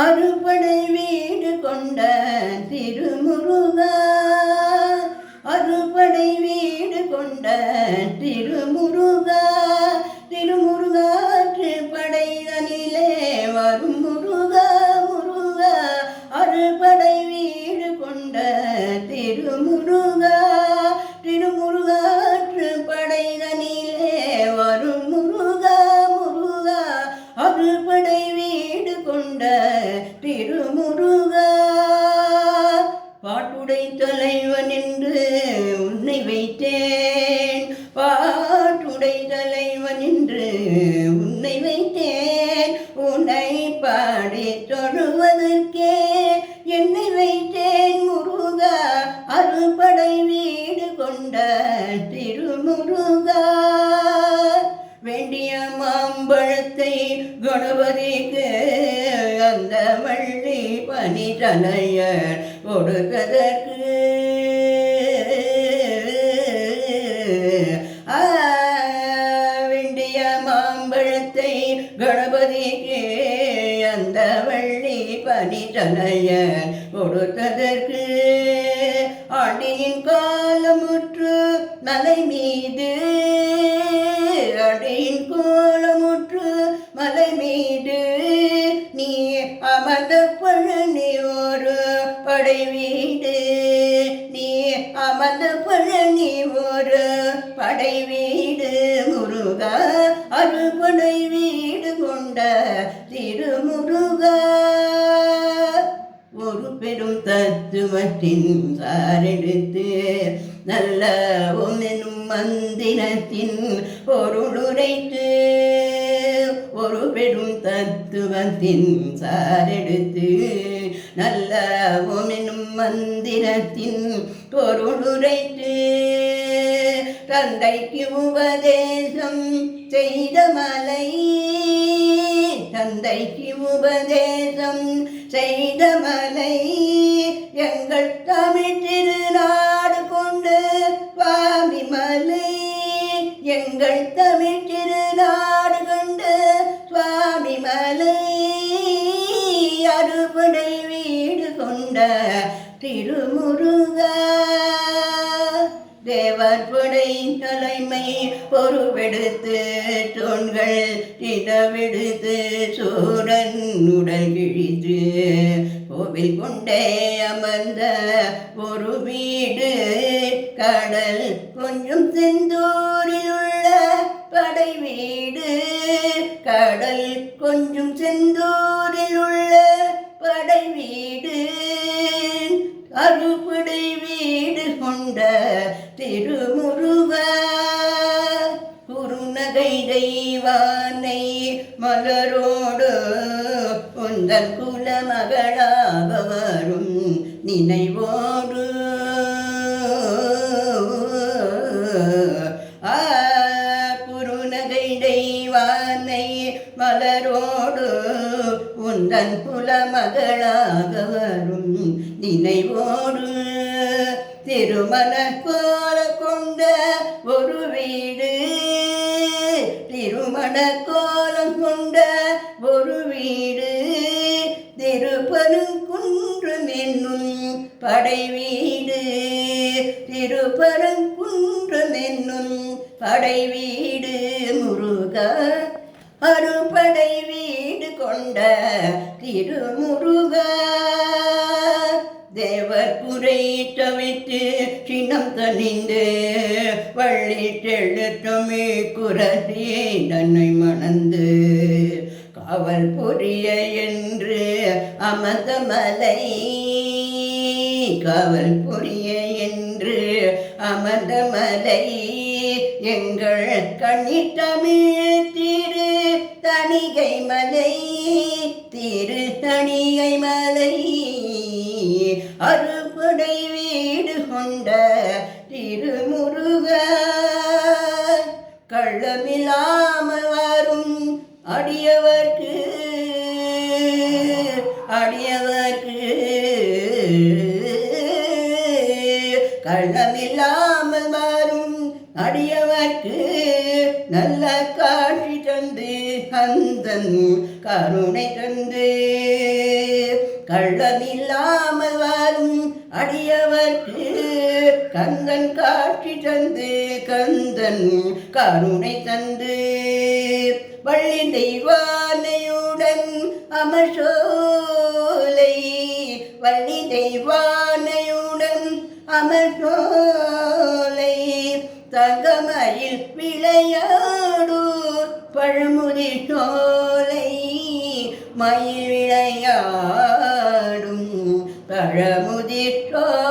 அறுபடை வீடு கொண்ட திருமுருகா, அறுபடை வீடு கொண்ட திருமுருகா, திருமுருகாற்று படைதனிலே வரும் முருகா முருகா, அறுபடை வீடு கொண்ட திருமுருகா, திருமுருகாற்று படைதனிலே வரும் முருகா முருகா, அறுபடை வீடு கொண்ட திருமுருகா. பாட்டுடை தலைவன் என்று உன்னை வைத்தேன், பாட்டுடை தலைவன் என்று உன்னை வைத்தேன், உன்னை பாடி தொழுவதற்கே என்னை வைத்தேன் முருகா, அறுபடை வீடு கொண்ட திருமுருகா. வேண்டிய மாம்பழத்தை கணபதிக்கு அந்த வள்ளி பனி தலையர் கொடுத்ததற்கு வேண்டிய மாம்பழத்தை கணபதிக்கு அந்த வள்ளி பனி தலையர் கொடுத்ததற்கு ஆண்டியின் காலமுற்று மலை மீது, அடியின் கோலமுற்று மலை மீது நீ அமர்ந்த பழனி ஒரு படை வீடு, நீ அமர்ந்த பழனி ஒரு படை வீடு முருகா, அறுபடை வீடு கொண்ட திருமுருகா. ஒரு பெரும் தத்துவத்தின் சாரெடுத்து நல்ல எனும் மந்திரத்தின் பொருளுரைத்து, ஒரு பெரும் தத்துவத்தின் சாரெடுத்து நல்ல எனும் மந்திரத்தின் பொருளுரைத்து, தந்தைக்கு உபதேசம் செய்த மலை, தந்தைக்கு உபதேசம் செய்த மலை, எங்கள் தமிழ் திருநாடு கொண்டு சுவாமி மலை, எங்கள் தமிழ் திருநாடு கொண்டு சுவாமி மலை, அறுபடை வீடு கொண்ட திருமுருகா. தேவர் படை தலைமை பொறுப்பெடுத்து தோண்கள் இடவெடுத்து சூரன் உடல் கிழித்து கோவில் கொண்டே அமர்ந்த ஒரு வீடு, கடல் கொஞ்சம் செந்தூரில் உள்ள படை வீடு, கடல் கொஞ்சம் செந்தூரில் உள்ள படை வீடு, அறுபடை வீடு கொண்ட திருமுருகா. குறுநகை தெய்வானை மலரோடு உந்தன் குல மகளாக வரும் நினைவோடு, குறுநகை தெய்வானை மலரோடு உந்தன் குல மகளாக வரும் நினைவோடு, திருமண கோல கொண்ட ஒரு வீடு, திருமண கோலம் கொண்ட ஒரு வீடு, திருப்பரங்குன்றம் என்னும் படை வீடு, திருப்பரங்குன்றம் என்னும் படை வீடு முருகா, அறுபடை வீடு கொண்ட திருமுருகா. தேவர் குறை தவித்து சின்னம் தணிந்து வள்ளி தெழுத்தமே குரதி தன்னை மணந்து, காவல் புரிய என்று அமர்ந்த மலை, காவல் புரிய என்று அமர்ந்த மலை, எங்கள் கண்ணித்தமிழ் திரு தணிகை மலை, திரு தணிகை மலை, அறுபடை வீடு கொண்ட திருமுருகா. கள்ளமில்லாமல் வரும் அடியவர்க்கு, அடியவர்க்கு கள்ளமில்லாமல் வரும் அடியவர்க்கு நல்ல காட்சி தந்து அந்தன் கருணை தந்து கள்ளமில்லாமல் வரும் அடியவர்க்கு கந்தன் காட்சி தந்து கந்தன் கருணை தந்து வள்ளி தெய்வானையுடன் அமர்சோலை வள்ளி தெய்வானையுடன் அமர்சோலை தங்கமயில் விளையாடு பழமுதி சோலை மயில் விளையாடும் பழமுதி சோலை